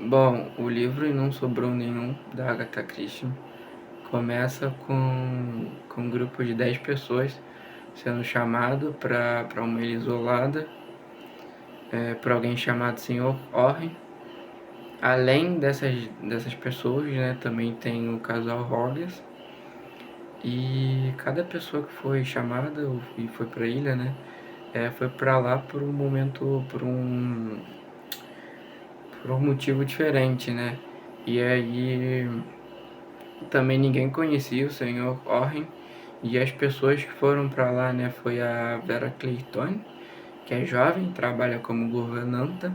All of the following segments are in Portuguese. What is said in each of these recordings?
Bom, o livro E Não Sobrou Nenhum, da Agatha Christie, começa com um grupo de 10 pessoas sendo chamado para uma ilha isolada por alguém chamado Senhor Orren. Além dessas pessoas, né, também tem o casal Roggers. E cada pessoa que foi chamada e foi para a ilha, né, foi para lá por um momento, por um motivo diferente, né? E aí também ninguém conhecia o Senhor Orren. E as pessoas que foram para lá, né, foi a Vera Clayton, que é jovem, trabalha como governanta,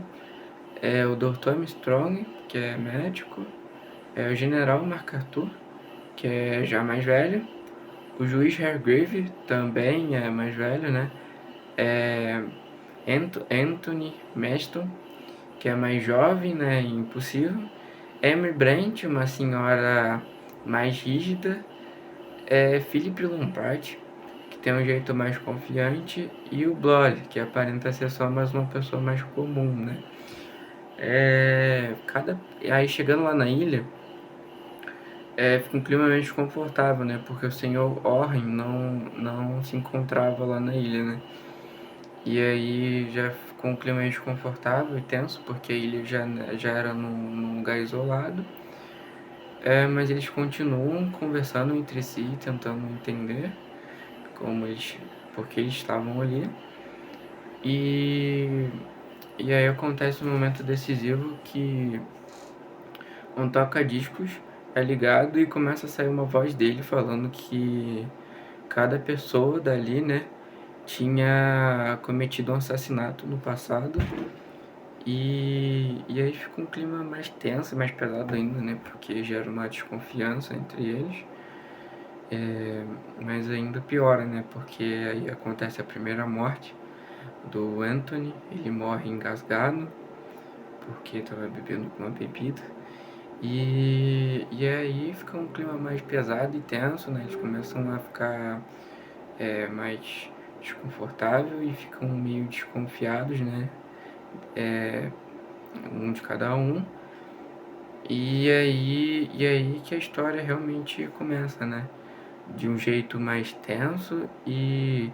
é o Dr. Armstrong, que é médico, é o General MacArthur, que é já mais velho, o juiz Hargrave também é mais velho, né? É Anthony Maston, que é mais jovem, né? Impossível. Amy Brent, uma senhora mais rígida. Philip Lombard, que tem um jeito mais confiante. E o Blood, que aparenta ser só mais uma pessoa mais comum, né? Aí chegando lá na ilha, fica um clima meio desconfortável, né? Porque o senhor Orren não se encontrava lá na ilha, né? E aí já ficou um clima meio desconfortável e tenso, porque a ilha já era num lugar isolado. Mas eles continuam conversando entre si, tentando entender como eles, porque eles estavam ali. E, e aí acontece um momento decisivo que um toca-discos é ligado e começa a sair uma voz dele falando que cada pessoa dali, né, tinha cometido um assassinato no passado. E aí fica um clima mais tenso, mais pesado ainda, né? Porque gera uma desconfiança entre eles. Mas ainda piora, né? Porque aí acontece a primeira morte do Anthony. Ele morre engasgado porque estava bebendo uma bebida. E aí fica um clima mais pesado e tenso, né? Eles começam a ficar mais desconfortável e ficam meio desconfiados, né? Um de cada um. E aí que a história realmente começa, né? De um jeito mais tenso e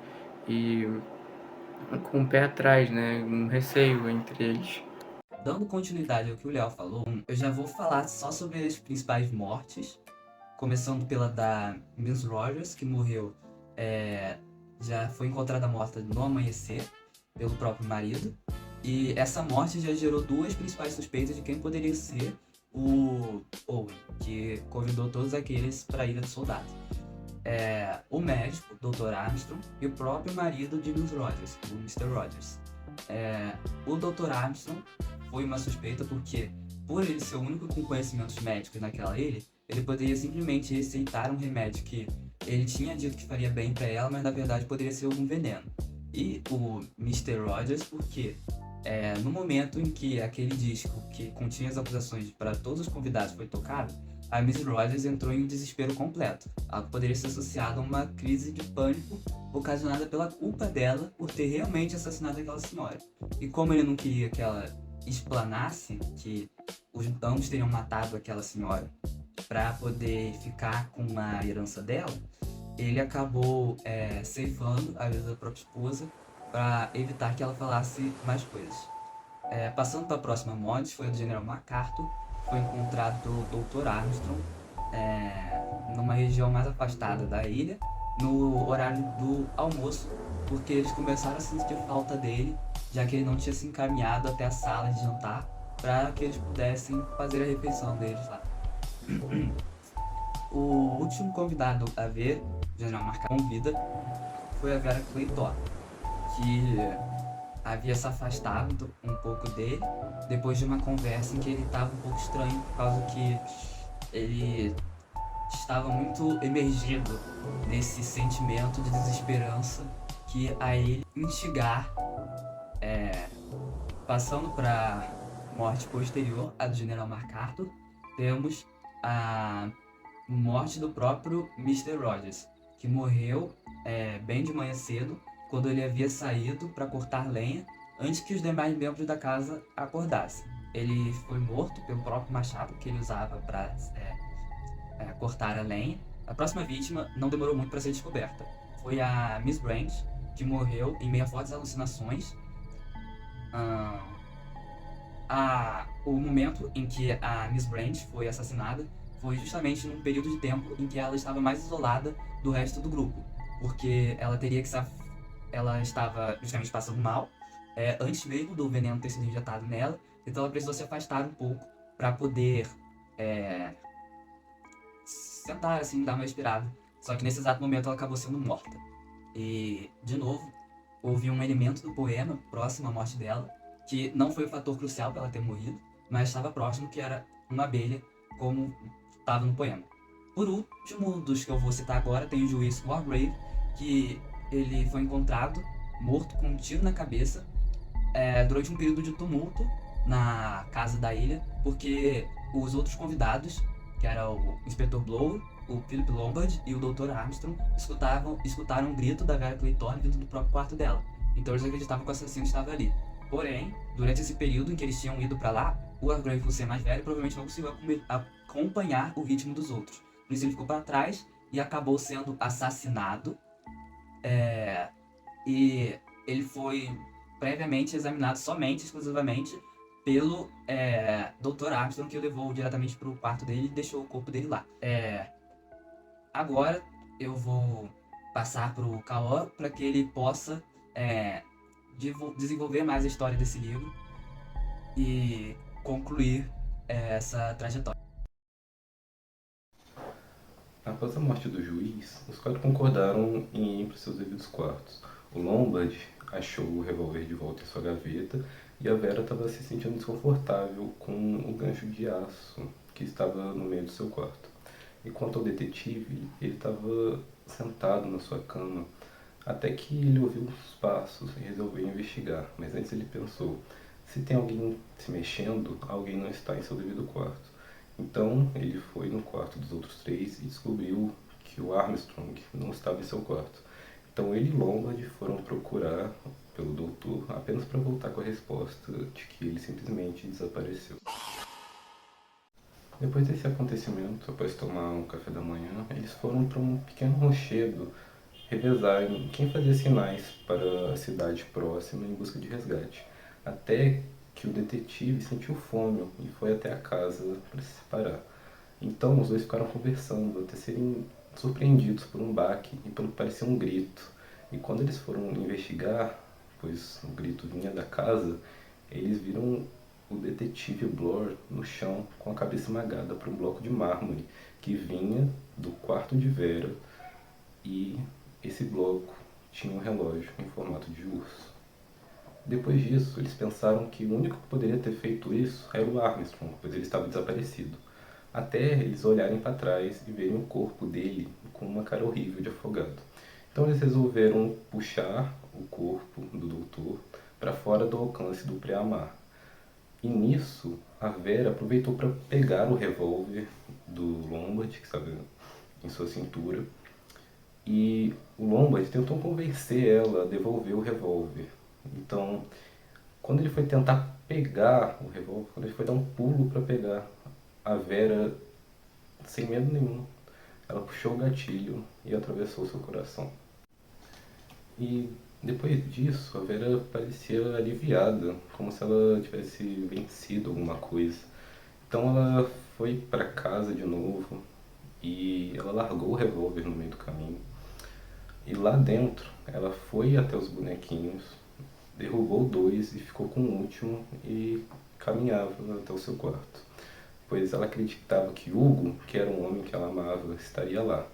com o pé atrás, né? Um receio entre eles. Dando continuidade ao que o Léo falou, eu já vou falar só sobre as principais mortes, começando pela da Miss Rogers, que morreu, já foi encontrada morta no amanhecer pelo próprio marido. E essa morte já gerou duas principais suspeitas de quem poderia ser o Owen, que convidou todos aqueles para a Ilha do Soldado. O médico, Dr. Armstrong, e o próprio marido de Miss Rogers, o Mr. Rogers. O Dr. Armstrong foi uma suspeita porque, por ele ser o único com conhecimentos médicos naquela ilha, ele poderia simplesmente receitar um remédio que ele tinha dito que faria bem para ela, mas na verdade poderia ser algum veneno. E o Mr. Rogers porque no momento em que aquele disco que continha as acusações para todos os convidados foi tocado, a Miss Rogers entrou em um desespero completo, algo que poderia ser associado a uma crise de pânico ocasionada pela culpa dela por ter realmente assassinado aquela senhora. E como ele não queria que ela explanasse que os ambos teriam matado aquela senhora para poder ficar com a herança dela, ele acabou ceifando a vida da própria esposa para evitar que ela falasse mais coisas. Passando para a próxima morte, foi a do General MacArthur, foi encontrado pelo Dr. Armstrong numa região mais afastada da ilha, no horário do almoço, porque eles começaram a sentir falta dele, já que ele não tinha se encaminhado até a sala de jantar para que eles pudessem fazer a refeição deles lá. O último convidado a ver o General MacArthur com vida foi a Vera Clayton, que havia se afastado um pouco dele depois de uma conversa em que ele estava um pouco estranho por causa que ele estava muito emergido nesse sentimento de desesperança que a ele instigar, passando para morte posterior à do General MacArthur, temos a morte do próprio Mr. Rogers, que morreu bem de manhã cedo, quando ele havia saído para cortar lenha antes que os demais membros da casa acordassem. ele foi morto pelo próprio machado que ele usava para cortar a lenha. A próxima vítima não demorou muito para ser descoberta. Foi a Miss Branch, que morreu em meio a fortes alucinações. Ah, o momento em que a Miss Branch foi assassinada foi justamente num período de tempo em que ela estava mais isolada do resto do grupo, porque ela estava justamente passando mal, antes mesmo do veneno ter sido injetado nela, então ela precisou se afastar um pouco para poder é, sentar assim, dar uma respirada. Só que nesse exato momento ela acabou sendo morta. E, de novo, houve um elemento do poema próximo à morte dela, que não foi o fator crucial para ela ter morrido, mas estava próximo, que era uma abelha, como estava no poema. Por último, dos que eu vou citar agora, tem o juiz Wargrave, que ele foi encontrado morto com um tiro na cabeça durante um período de tumulto na casa da ilha, porque os outros convidados, que era o Inspetor Blower, o Philip Lombard e o Dr. Armstrong, escutaram um grito da Vera Clayton vindo do próprio quarto dela. Então eles acreditavam que o assassino estava ali. Porém, durante esse período em que eles tinham ido para lá, o Wargrave, por ser mais velho, provavelmente não conseguiu acompanhar o ritmo dos outros. Por isso ele ficou para trás e acabou sendo assassinado. É, e ele foi previamente examinado somente, exclusivamente, pelo Dr. Armstrong, que o levou diretamente para o quarto dele e deixou o corpo dele lá. Agora eu vou passar para o Kaó para que ele possa é, desenvolver mais a história desse livro e concluir essa trajetória. Após a morte do juiz, os quatro concordaram em ir para seus devidos quartos. O Lombard achou o revólver de volta em sua gaveta e a Vera estava se sentindo desconfortável com o gancho de aço que estava no meio do seu quarto. E quanto ao detetive, ele estava sentado na sua cama até que ele ouviu uns passos e resolveu investigar. Mas antes ele pensou: se tem alguém se mexendo, alguém não está em seu devido quarto. Então ele foi no quarto dos outros três e descobriu que o Armstrong não estava em seu quarto. Então ele e Lombard foram procurar pelo doutor apenas para voltar com a resposta de que ele simplesmente desapareceu. Depois desse acontecimento, após tomar um café da manhã, eles foram para um pequeno rochedo revezar em quem fazia sinais para a cidade próxima em busca de resgate, até que o detetive sentiu fome e foi até a casa para se separar. Então os dois ficaram conversando até serem surpreendidos por um baque e pelo que parecia um grito. E quando eles foram investigar, pois o grito vinha da casa, eles viram o detetive Blore no chão com a cabeça esmagada por um bloco de mármore que vinha do quarto de Vera, e esse bloco tinha um relógio em formato de urso. Depois disso, eles pensaram que o único que poderia ter feito isso era o Armstrong, pois ele estava desaparecido. Até eles olharem para trás e verem o corpo dele com uma cara horrível de afogado. Então eles resolveram puxar o corpo do doutor para fora do alcance do pré-amar. E nisso, a Vera aproveitou para pegar o revólver do Lombard, que estava em sua cintura, e o Lombard tentou convencer ela a devolver o revólver. Então, quando ele foi tentar pegar o revólver, quando ele foi dar um pulo para pegar, a Vera, sem medo nenhum, ela puxou o gatilho e atravessou seu coração. E depois disso, a Vera parecia aliviada, como se ela tivesse vencido alguma coisa. Então ela foi para casa de novo e ela largou o revólver no meio do caminho. E lá dentro, ela foi até os bonequinhos, derrubou dois e ficou com o último e caminhava até o seu quarto, pois ela acreditava que Hugo, que era um homem que ela amava, estaria lá.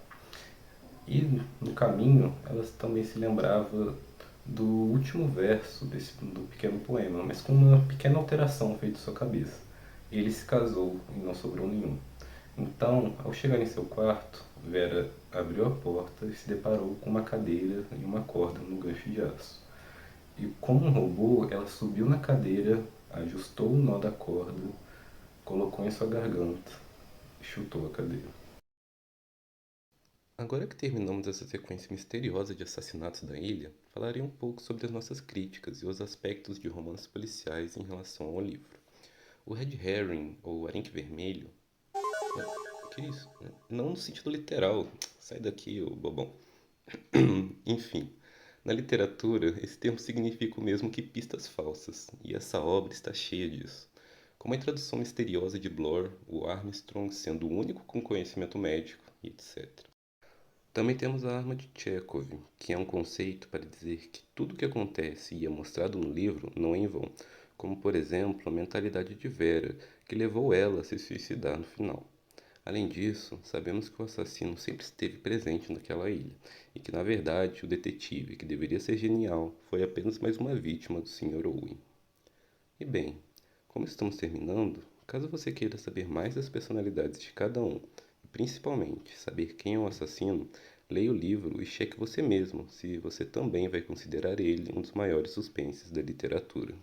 E no caminho, ela também se lembrava do último verso do pequeno poema, mas com uma pequena alteração feita em sua cabeça. Ele se casou e não sobrou nenhum. Então, ao chegar em seu quarto, Vera abriu a porta e se deparou com uma cadeira e uma corda no gancho de aço. E como um robô, ela subiu na cadeira, ajustou o nó da corda, colocou em sua garganta e chutou a cadeira. Agora que terminamos essa sequência misteriosa de assassinatos da ilha, falarei um pouco sobre as nossas críticas e os aspectos de romances policiais em relação ao livro. O Red Herring, ou arenque vermelho, que isso? Não no sentido literal. Sai daqui, ô bobão. Enfim, na literatura, esse termo significa o mesmo que pistas falsas, e essa obra está cheia disso. Como a introdução misteriosa de Blore, o Armstrong sendo o único com conhecimento médico, e etc. Também temos a arma de Chekhov, que é um conceito para dizer que tudo o que acontece e é mostrado no livro não é em vão, como por exemplo a mentalidade de Vera, que levou ela a se suicidar no final. Além disso, sabemos que o assassino sempre esteve presente naquela ilha, e que na verdade o detetive, que deveria ser genial, foi apenas mais uma vítima do Sr. Owen. E bem, como estamos terminando, caso você queira saber mais das personalidades de cada um, e principalmente saber quem é o assassino, leia o livro e cheque você mesmo se você também vai considerar ele um dos maiores suspenses da literatura.